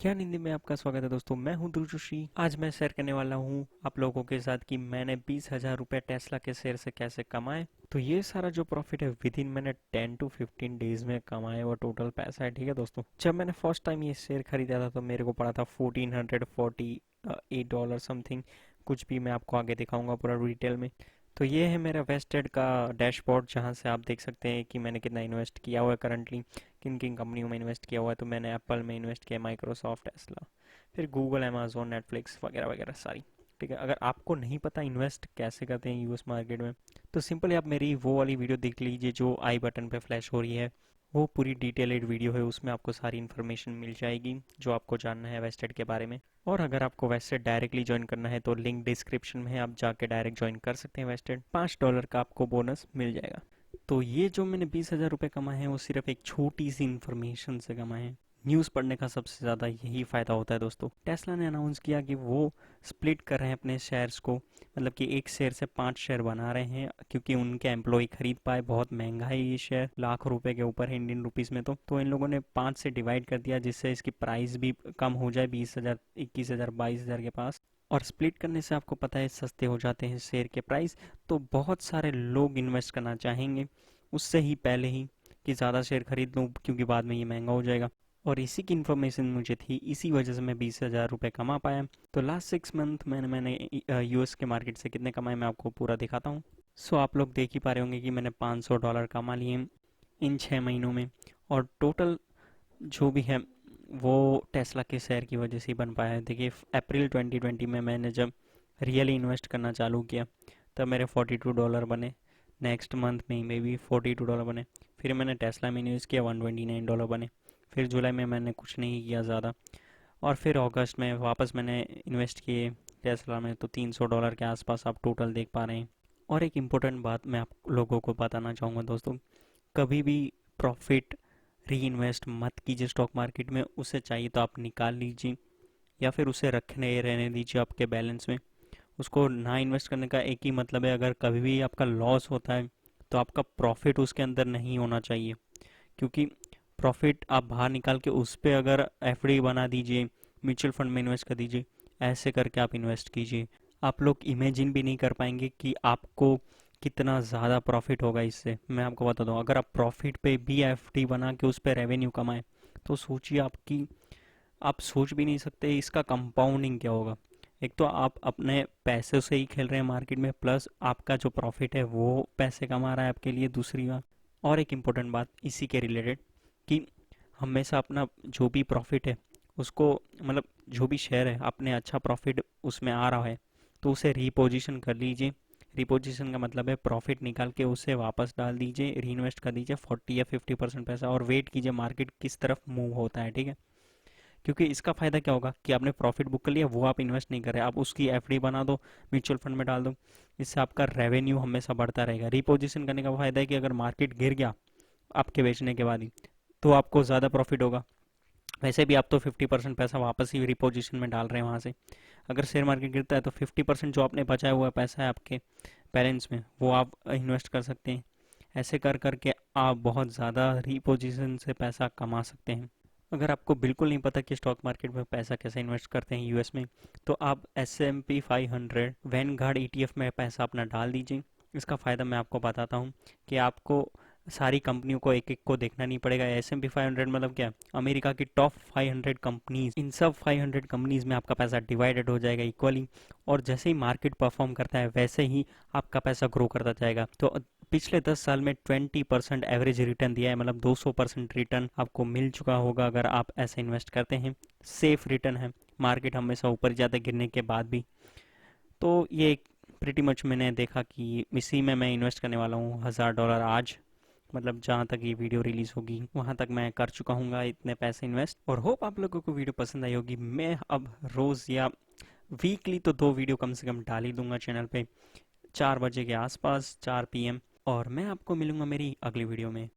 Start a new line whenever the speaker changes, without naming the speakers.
ज्ञान हिंदी में आपका स्वागत है दोस्तों। मैं हूं ध्रुव जोशी। आज मैं शेयर करने वाला हूं आप लोगों के साथ कि मैंने 20,000 रुपये टेस्ला के शेयर से कैसे कमाए। तो ये सारा जो प्रॉफिट है विद इन मैंने 10 to 15 डेज में कमाए वो टोटल पैसा है। ठीक है दोस्तों, जब मैंने फर्स्ट टाइम ये शेयर खरीदा था तो मेरे को पड़ा था $1448 समथिंग। कुछ भी मैं आपको आगे दिखाऊंगा पूरा डिटेल में। तो ये है मेरा वेस्टेड का डैशबोर्ड, जहाँ से आप देख सकते हैं कि मैंने कितना इन्वेस्ट किया हुआ है करंटली, किन किन कंपनियों में इन्वेस्ट किया हुआ है। तो मैंने एप्पल में इन्वेस्ट किया, माइक्रोसॉफ्ट, टेस्ला, फिर गूगल, अमेजोन, नेटफ्लिक्स वगैरह वगैरह सारी। ठीक है, अगर आपको नहीं पता इन्वेस्ट कैसे करते हैं यूएस मार्केट में, तो सिंपली आप मेरी वो वाली वीडियो देख लीजिए जो आई बटन पे फ्लैश हो रही है। वो पूरी डिटेल्ड वीडियो है, उसमें आपको सारी इन्फॉर्मेशन मिल जाएगी जो आपको जानना है वेस्टेड के बारे में। और अगर आपको वेस्टेड डायरेक्टली ज्वाइन करना है तो लिंक डिस्क्रिप्शन में है, आप जाके डायरेक्ट ज्वाइन कर सकते हैं। वेस्टेड $5 का आपको बोनस मिल जाएगा। तो ये जो मैंने 20,000 रुपये कमाए हैं वो सिर्फ एक छोटी सी इन्फॉर्मेशन से कमाए हैं। न्यूज़ पढ़ने का सबसे ज़्यादा यही फ़ायदा होता है दोस्तों। टेस्ला ने अनाउंस किया कि वो स्प्लिट कर रहे हैं अपने शेयर्स को, मतलब कि एक शेयर से 5 शेयर बना रहे हैं क्योंकि उनके एम्प्लॉय खरीद पाए। बहुत महंगा है ये शेयर, लाख रुपए के ऊपर है इंडियन रुपीज़ में। तो इन लोगों ने 5 से डिवाइड कर दिया जिससे इसकी प्राइस भी कम हो जाए, 20,000, 21,000, 22,000 के पास। और स्प्लिट करने से आपको पता है सस्ते हो जाते हैं शेयर के प्राइस। तो बहुत सारे लोग इन्वेस्ट करना चाहेंगे उससे ही पहले ही कि ज़्यादा शेयर खरीद लूँ क्योंकि बाद में ये महंगा हो जाएगा। और इसी की इन्फॉर्मेशन मुझे थी, इसी वजह से मैं 20,000 रुपये कमा पाया। तो लास्ट 6 मंथ मैंने यूएस के मार्केट से कितने कमाए मैं आपको पूरा दिखाता हूँ। सो आप लोग देख ही पा रहे होंगे कि मैंने $500 कमा लिए इन 6 महीनों में। और टोटल जो भी है वो टेस्ला के शेयर की वजह से ही बन पाया है। देखिए, अप्रैल 2020 में मैंने जब रियली इन्वेस्ट करना चालू किया तब मेरे $42 बने। नेक्स्ट मंथ में ही भी $42 बने। फिर मैंने टेस्ला में इन्वेस्ट किया, $129 बने। फिर जुलाई में मैंने कुछ नहीं किया ज़्यादा। और फिर अगस्त में वापस मैंने इन्वेस्ट किए टेस्ला में, तो $300 के आसपास आप टोटल देख पा रहे हैं। और एक इम्पोर्टेंट बात मैं आप लोगों को बताना चाहूँगा दोस्तों, कभी भी प्रॉफिट री इन्वेस्ट मत कीजिए स्टॉक मार्केट में। उसे चाहिए तो आप निकाल लीजिए या फिर उसे रखने रहने दीजिए आपके बैलेंस में। उसको ना इन्वेस्ट करने का एक ही मतलब है, अगर कभी भी आपका लॉस होता है तो आपका प्रॉफिट उसके अंदर नहीं होना चाहिए। क्योंकि प्रॉफिट आप बाहर निकाल के उस पर अगर एफडी बना दीजिए, म्यूचुअल फंड में इन्वेस्ट कर दीजिए, ऐसे करके आप इन्वेस्ट कीजिए। आप लोग इमेजिन भी नहीं कर पाएंगे कि आपको कितना ज़्यादा प्रॉफिट होगा इससे। मैं आपको बता दूं, अगर आप प्रॉफिट पे भी एफडी बना के उस पर रेवेन्यू कमाएं तो सोचिए आपकी, आप सोच भी नहीं सकते इसका कंपाउंडिंग क्या होगा। एक तो आप अपने पैसे से ही खेल रहे हैं मार्केट में, प्लस आपका जो प्रॉफिट है वो पैसे कमा रहा है आपके लिए दूसरी बार। और एक इम्पोर्टेंट बात इसी के रिलेटेड कि हमेशा अपना जो भी प्रॉफिट है उसको, मतलब जो भी शेयर है अपने अच्छा प्रॉफिट उसमें आ रहा है तो उसे रीपोजिशन कर लीजिए। रीपोजिशन का मतलब है प्रॉफिट निकाल के उसे वापस डाल दीजिए, री इन्वेस्ट कर दीजिए 40 या 50% पैसा, और वेट कीजिए मार्केट किस तरफ मूव होता है। ठीक है, क्योंकि इसका फ़ायदा क्या होगा कि आपने प्रॉफिट बुक कर लिया, वो आप इन्वेस्ट नहीं कर रहे, आप उसकी एफडी बना दो, म्यूचुअल फंड में डाल दो। इससे आपका रेवेन्यू हमेशा बढ़ता रहेगा। रिपोजिशन करने का फ़ायदा है कि अगर मार्केट गिर गया आपके बेचने के बाद ही तो आपको ज़्यादा प्रॉफिट होगा। वैसे भी आप तो 50% पैसा वापस ही रिपोजिशन में डाल रहे हैं वहाँ से। अगर शेयर मार्केट गिरता है तो 50% जो आपने बचाया हुआ पैसा है आपके बैलेंस में वो आप इन्वेस्ट कर सकते हैं। ऐसे कर करके आप बहुत ज़्यादा रिपोजिशन से पैसा कमा सकते हैं। अगर आपको बिल्कुल नहीं पता कि स्टॉक मार्केट में पैसा कैसे इन्वेस्ट करते हैं यूएस में, तो आप S&P 500 वैनगार्ड ETF में पैसा अपना डाल दीजिए। इसका फ़ायदा मैं आपको बताता हूँ कि आपको सारी कंपनियों को एक एक को देखना नहीं पड़ेगा। S&P 500 मतलब क्या, अमेरिका की टॉप 500 कंपनीज, इन सब 500 कंपनीज में आपका पैसा डिवाइडेड हो जाएगा इक्वली। और जैसे ही मार्केट परफॉर्म करता है वैसे ही आपका पैसा ग्रो करता जाएगा। तो पिछले 10 साल में 20% एवरेज रिटर्न दिया है, मतलब 200% रिटर्न आपको मिल चुका होगा अगर आप ऐसे इन्वेस्ट करते हैं। सेफ रिटर्न है, मार्केट हमेशा ऊपर जाता गिरने के बाद भी। तो ये प्रिटी मच मैंने देखा कि इसी में मैं इन्वेस्ट करने वाला हूँ $1,000 आज। मतलब जहाँ तक ये वीडियो रिलीज होगी वहाँ तक मैं कर चुका हूँ इतने पैसे इन्वेस्ट। और होप आप लोगों को वीडियो पसंद आई होगी। मैं अब रोज़ या वीकली तो 2 वीडियो कम से कम डाल ही दूंगा चैनल पे, 4 बजे के आसपास, 4 PM। और मैं आपको मिलूंगा मेरी अगली वीडियो में।